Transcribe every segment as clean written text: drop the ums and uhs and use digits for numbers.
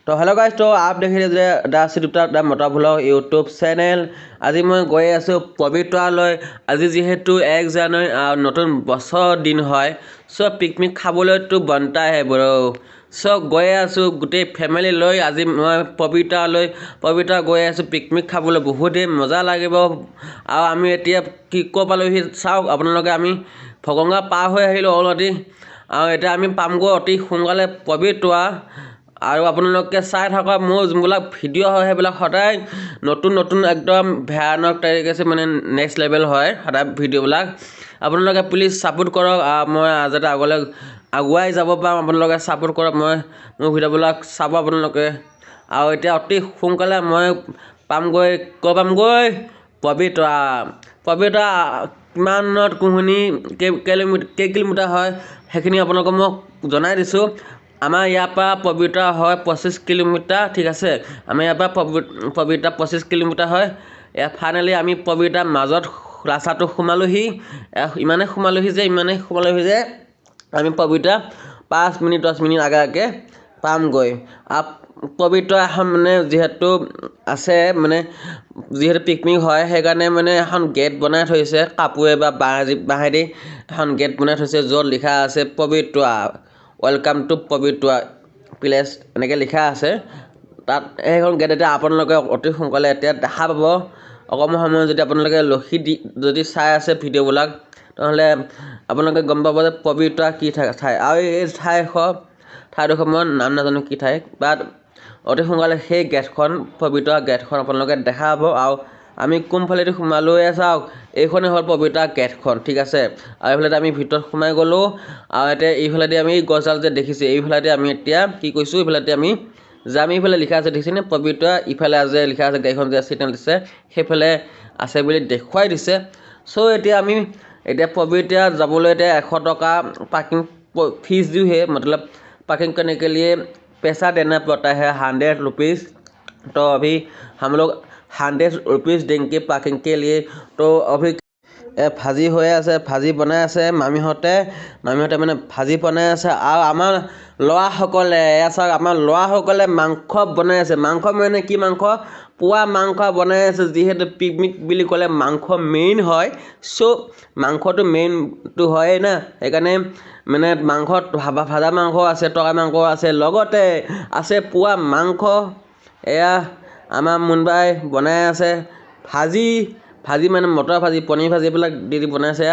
तो hello guys, तो आप देख रहे हैं द सिडुप्ता द मटा भ्लग यूट्यूब चैनल। আজি মই গৈ আছোঁ পবিতৰালৈ। আজি যিহেতু 1 জানুৱাৰী নতুন বছৰ দিন হয়, চ' পিকনিক খাবলৈতো বনতা হে ব্ৰ। চ' গৈ আছোঁ গোটেই ফেমিলি লৈ। আজি মই পবিতৰা গৈ আছোঁ পিকনিক খাবলৈ। বহুতেই মজা লাগিব। আৰু আমি এতিয়া কি ক'ৰ পালোহি চাওক আপোনালোকে। আমি ভগংগা পাৰ হৈ আহিলোঁ অলৰেডি, আৰু এতিয়া আমি পামগৈ অতি সোনকালে পবিতৰা। আৰু আপোনালোকে চাই থাকক মোৰ যোনবিলাক ভিডিঅ' হয় সেইবিলাক সদায় নতুন একদম ভয়ানক তাৰিখে আছে, মানে নেক্সট লেভেল হয় সদায় ভিডিঅ'বিলাক। আপোনালোকে প্লিজ ছাপোৰ্ট কৰক, মই যাতে আগলৈ আগুৱাই যাব পাৰোঁ। আপোনালোকে ছাপোৰ্ট কৰক, মোৰ ভিডিঅ'বিলাক চাব আপোনালোকে। আৰু এতিয়া অতি সোনকালে মই পামগৈ পবিতৰা কিমানত কোহনি কেই কিলোমিটাৰ হয় সেইখিনি আপোনালোকক মই জনাই দিছোঁ। আমাৰ ইয়াৰ পৰা পবিতৰা হয় 25 কিলোমিটাৰ, ঠিক আছে। আমাৰ ইয়াৰ পৰা পবিতৰা 25 কিলোমিটাৰ হয়। ফাইনেলি আমি পবিতৰাৰ মাজত ৰাস্তাটো সোমালোহি। ইমানেই সোমালোহি যে আমি পবিতৰা 5 মিনিট 10 মিনিট আগে পামগৈ। পবিতৰা এখন মানে যিহেতু আছে, মানে যিহেতু পিকনিক হয় সেইকাৰণে মানে এখন গেট বনাই থৈছে কাপোৰে বা বাঁহেদি এখন গেট বনাই থৈছে, য'ত লিখা আছে Pobitora welcome to Pobitora place এনেকৈ লিখা আছে তাত। সেইখন গেট এতিয়া আপোনালোকে অতি সোনকালে এতিয়া দেখা পাব। অকণমান সময় যদি আপোনালোকে যদি চাই আছে ভিডিঅ'বিলাক, তেনেহ'লে আপোনালোকে গম পাব যে পবিতৰা কি ঠাই। আৰু এই ঠাইডোখৰ মই নাম নাজানো কি ঠাই, বাট অতি সোনকালে সেই পবিতৰা গেটখন আপোনালোকে দেখা পাব। আৰু আমি কোনফালেদি সোমালোৱে চাওক, এইখনেই হ'ল পবিতৰা গেটখন, ঠিক আছে। আৰু এইফালেদি আমি ভিতৰত সোমাই গ'লোঁ। আৰু এতিয়া এইফালেদি আমি গছডাল যে দেখিছোঁ, এইফালেদি আমি এতিয়া কি কৈছোঁ, এইফালেদি আমি যাম। এইফালে লিখা আছে দেখিছেনে পবিতৰা, ইফালে যে লিখা আছে গাড়ীখন যে চিগনেল দিছে সেইফালে আছে বুলি দেখুৱাই দিছে। চ' এতিয়া পবিতৰা যাবলৈ এতিয়া 100 টকা পাৰ্কিং फीस जो है, मतलब पार्किंग करने के लिए पैसा देना पड़ता है 100 रुपीज़। तो अभी हम लोग 100 रुपीज़ देंगे पार्किंग के लिए। तो अभी ভাজি হৈ আছে, ভাজি বনাই আছে মামীহঁতে মানে ভাজি বনাই আছে। আৰু আমাৰ ল'ৰাসকলে চাওক, আমাৰ ল'ৰাসকলে মাংস বনাই আছে। মাংস মানে কি মাংস? পোৱা মাংস বনাই আছে। যিহেতু পিকনিক বুলি ক'লে মাংস মেইন হয়, চ' মাংসটো মেইনটো হয়েই না। সেইকাৰণে মানে মাংসত ভাজা মাংস আছে, টকা মাংস আছে, লগতে আছে পোৱা মাংস। এয়া আমাৰ মুনবাই বনাই আছে ভাজি মানে মটৰ ভাজি, পনীৰ ভাজি এইবিলাক দি বনাইছে।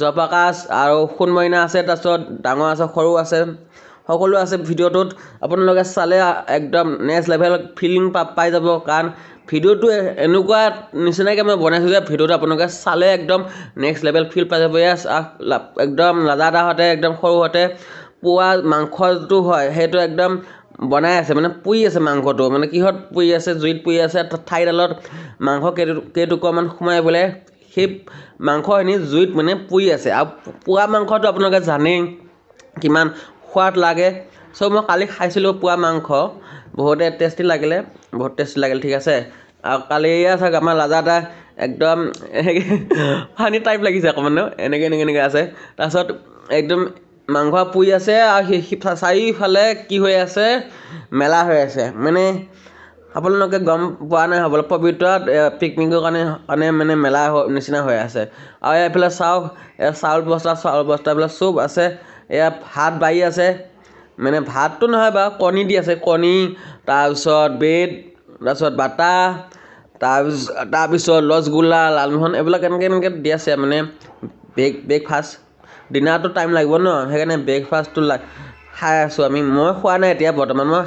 জয়প্ৰকাশ আৰু সোণমইনা আছে, তাৰপিছত ডাঙৰ আছে, সৰু আছে, সকলো আছে ভিডিঅ'টোত। আপোনালোকে চালে একদম নেক্সট লেভেল ফিলিং পাই যাব। কাৰণ ভিডিঅ'টো এনেকুৱা নিচিনাকৈ মই বনাইছোঁ যে ভিডিঅ'টো আপোনালোকে চালে একদম নেক্সট লেভেল ফিল পাই যাব। একদম লাজাদাহঁতে একদম সৰুহঁতে পোৱা মাংসটো হয় সেইটো একদম বনাই আছে, মানে পুৰি আছে মাংসটো। মানে কিহত পুৰি আছে? জুইত পুৰি আছে। ঠাইডালত মাংস কেইটুকুৰামান সোমাই পেলাই সেই মাংসখিনি জুইত মানে পুৰি আছে। আৰু পোৱা মাংসটো আপোনালোকে জানেই কিমান সোৱাদ লাগে। চ' মই কালি খাইছিলোঁ পোৱা মাংস, বহুত টেষ্টি লাগিলে, ঠিক আছে। আৰু কালি চাওক আমাৰ লাজাদা একদম এনেকৈ ফানি টাইপ লাগিছে অকণমান, এনেকৈ আছে। তাৰপিছত একদম মাংস পুৰি আছে, আৰু চাৰিওফালে কি হৈ আছে? মেলা হৈ আছে। মানে আপোনালোকে গম পোৱা নাই হ'বলৈ, পবিতৰাত পিকনিকৰ কাৰণে মানে মেলা নিচিনা হৈ আছে। আৰু এইফালে চাওক, চাউল বস্তা এইবিলাক চব আছে। এয়া ভাত বাঢ়ি আছে, মানে ভাতটো নহয় বাৰু, কণী দি আছে। কণী, তাৰপিছত ব্ৰেড, তাৰপিছত বাটাৰ, তাৰপিছত ৰসগোল্লা, লালমোহন এইবিলাক এনেকৈ দি আছে। মানে ব্ৰেকফাষ্ট। ডিনাৰটো টাইম লাগিব ন, সেইকাৰণে ব্ৰেকফাষ্টটো খাই আছোঁ আমি। মই খোৱা নাই এতিয়া বৰ্তমান, মই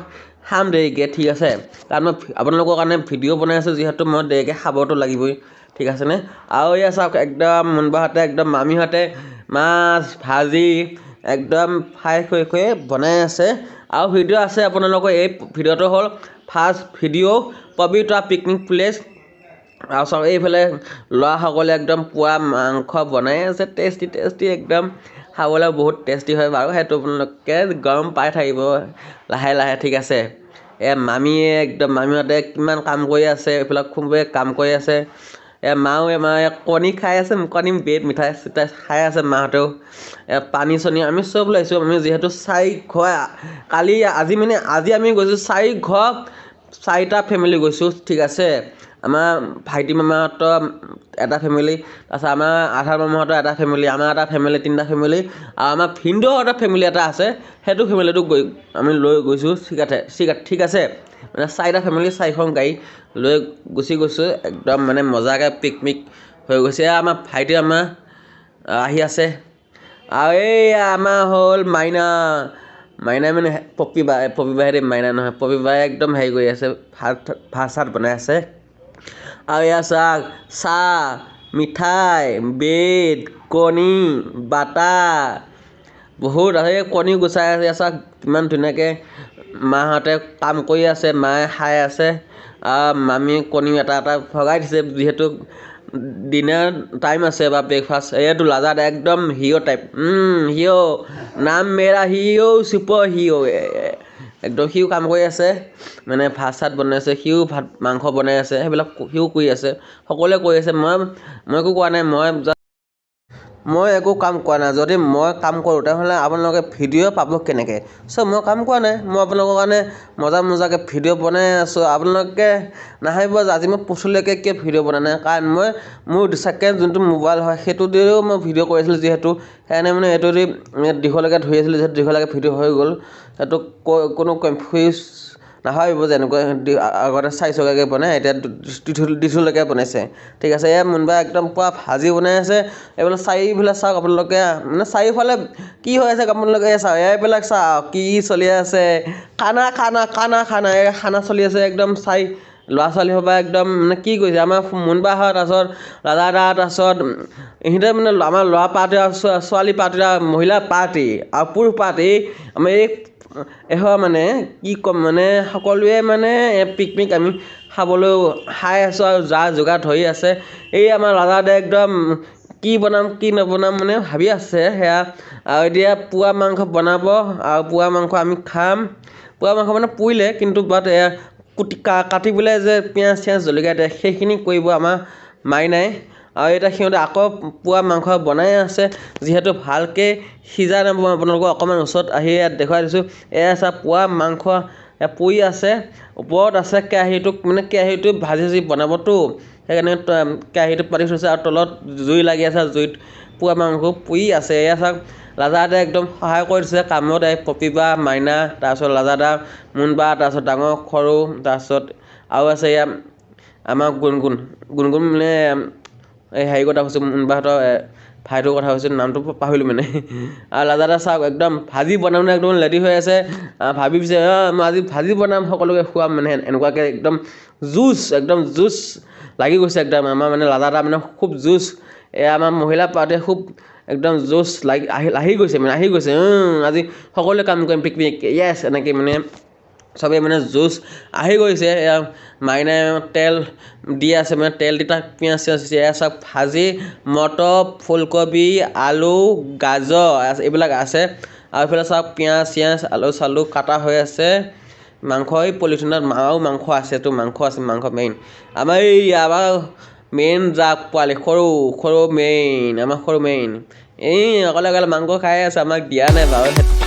খাম দেৰিকৈ, ঠিক আছে। কাৰণ মই আপোনালোকৰ কাৰণে ভিডিঅ' বনাই আছোঁ, যিহেতু মই দেৰিকৈ খাবতো লাগিবই, ঠিক আছেনে। আৰু এয়া চাওক, একদম মুনবাহঁতে একদম মামীহঁতে মাছ ভাজি একদম ফ্ৰাই কৰি বনাই আছে। আৰু ভিডিঅ' আছে আপোনালোকৰ। এই ভিডিঅ'টো হ'ল first video' Pobitora picnic place. আৰু চাওক এইফালে ল'ৰাসকলে একদম পোৱা মাংস বনাই আছে, টেষ্টি একদম। খাবলৈ বহুত টেষ্টি হয় বাৰু, সেইটো আপোনালোকে গৰম পাই থাকিব লাহে, ঠিক আছে। মামীহঁতে কিমান কাম কৰি আছে, এইবিলাক খুবেই কাম কৰি আছে। মাও কণী খাই আছে কণী ব্ৰেড মিঠাই চিঠাই খাই আছে মাহঁতেও পানী চনি আমি চব ওলাইছোঁ আমি যিহেতু 4 ঘৰ আজি আমি গৈছোঁ 4 ঘৰ 4টা ফেমিলি গৈছোঁ ঠিক আছে আমাৰ ভাইটি মামাহঁতৰ এটা ফেমিলি তাৰপিছত আমাৰ আধাৰ মামাহঁতৰ এটা ফেমিলি আমাৰ এটা ফেমিলি 3টা ফেমিলি আৰু আমাৰ ভিনদেউহঁতৰ ফেমিলি এটা আছে সেইটো ফেমিলিটো আমি লৈ গৈছোঁ ঠিক আছে মানে 4টা ফেমিলি 4খন গাড়ী লৈ গুচি গৈছোঁ একদম মানে মজাকৈ পিকনিক হৈ গৈছে আমাৰ ভাইটি আমাৰ আহি আছে আৰু এইয়া আমাৰ হ'ল মাইনা মানে পপী বাই মাইনা নহয় পপী বাই একদম হেৰি কৰি আছে ভাত চাত বনাই আছে আৰু এয়া চাহ মিঠাই ব্ৰেড কণী বাটাৰ বহুত আছে কণী গুচাই আছে চাওক কিমান ধুনীয়াকৈ মাহঁতে কাম কৰি আছে মায়ে খাই আছে মামী কণী এটা ভগাই দিছে যিহেতু ডিনাৰ টাইম আছে বা ব্ৰেকফাষ্ট এইটো লাজাত একদম হিৰ' টাইপ হিৰ' নাম মেৰা হিৰ' চুপাৰ হিৰ' একদম সিও কাম কৰি আছে মানে ভাত চাত বনাই আছে সিও মাংস বনাই আছে সেইবিলাক সিও কৰি আছে সকলোৱে কৰি আছে মই একো কোৱা নাই মই একো কাম কৰা নাই যদি মই কাম কৰোঁ তেনেহ'লে আপোনালোকে ভিডিঅ' পাব কেনেকৈ মই কাম কৰা নাই মই আপোনালোকৰ কাৰণে মজাকৈ ভিডিঅ' বনাই আছোঁ আপোনালোকে নাভাবিব যে আজি মই পচলৈকে কিয় ভিডিঅ' বনাই নাই কাৰণ মোৰ ছেকেণ্ড যোনটো মোবাইল হয় সেইটো দিও মই ভিডিঅ' কৰি আছিলোঁ যিহেতু সেইকাৰণে মানে এইটো দি দীঘলৈকে ধৰি আছিলোঁ যিহেতু দীঘলৈকে ভিডিঅ' হৈ গ'ল সেইটো কোনো কনফিউজ নাভাবিব যে এনেকুৱা আগতে 4 চকাকৈ বনাই এতিয়া দীঘলৈকে বনাইছে ঠিক আছে এয়া মুনবাই একদম পুৰা ভাজি বনাই আছে এইবিলাক চাৰিওফালে চাওক আপোনালোকে মানে চাৰিওফালে কি হৈ আছে আপোনালোকে চাওক এইবিলাক চাওক কি চলি আছে খানা এই খানা চলি আছে একদম ল'ৰা ছোৱালী সবাই একদম মানে কি কৰিছে আমাৰ মুনবাহঁত তাৰপিছত দাদা তাৰপিছত ইহঁতে মানে আমাৰ ল'ৰা পাৰ্টি আৰু ছোৱালী পাৰ্টি মহিলা পাৰ্টি আৰু পুৰুষ পাৰ্টি আমাৰ মানে কি ক'ম মানে সকলোৱে মানে পিকনিক আমি খাবলৈ খাই আছোঁ আৰু যোগাৰ ধৰি আছে এই আমাৰ দাদাহঁতে একদম কি বনাম কি নবনাম মানে ভাবি আছে সেয়া আৰু এতিয়া পুৱা মাংস বনাব আৰু পুৱা মাংস আমি খাম পুৱা মাংস মানে পুৰিলে কিন্তু বাট কাটি পেলাই যে পিঁয়াজ জলকীয়া দিয়ে সেইখিনি কৰিব আমাৰ মাইনাই আৰু এতিয়া সিহঁতে আকৌ পুৱা মাংস বনাই আছে যিহেতু ভালকৈ সিজা নাই মই আপোনালোকক অকণমান ওচৰত আহি ইয়াত দেখুৱাই দিছোঁ এয়া পুৱা মাংস পুৰি আছে ওপৰত আছে কেৰাহীটো ভাজি বনাবতো সেইকাৰণে কেৰাহীটো পাতি থৈছে আৰু তলত জুই লাগি আছে জুইত পুৱা মাংস পুৰি আছে এয়া চাওক লাজাদা একদম সহায় কৰি দিছে কামত পপিবা মাইনা তাৰপিছত লাজাদা মুনবা তাৰপিছত ডাঙৰ সৰু তাৰপিছত আৰু আছে এয়া আমাৰ গুণগুণ মানে এই হেৰি কথা কৈছোঁ মুনবাহঁতৰ ভাইটোৰ কথা কৈছোঁ নামটো পাহৰিলোঁ মানে আৰু লাজাদা চাওক একদম ভাজি বনাবলৈ একদম ৰেডি হৈ আছে ভাবিছে মই আজি ভাজি বনাম সকলোকে খুৱাম মানে এনেকুৱাকৈ একদম জুচ লাগি গৈছে একদম আমাৰ মানে লাজাদা মানে খুব জুচ আমাৰ মহিলা পাৰ্টিয়ে খুব একদম জোচ আহি গৈছে আজি সকলোৱে কাম কৰিম পিকনিক য়েছ এনেকৈ মানে চবেই মানে জোচ আহি গৈছে মাইনাই তেল দি আছে মানে তেল দি তাক পিঁয়াজ চব ভাজি মটৰ ফুলকবি আলু গাজৰ এইবিলাক আছে আৰু এইফালে চব পিঁয়াজ আলু চালু কাটা হৈ আছে মাংস এই পলিথিনত মাংস আছে মাংস মেইন আমাৰ মেইন পোৱালি সৰু মেইন আমাৰ সৰু মেইন অকলে মাংস খাই আছে আমাক দিয়া নাই বাৰু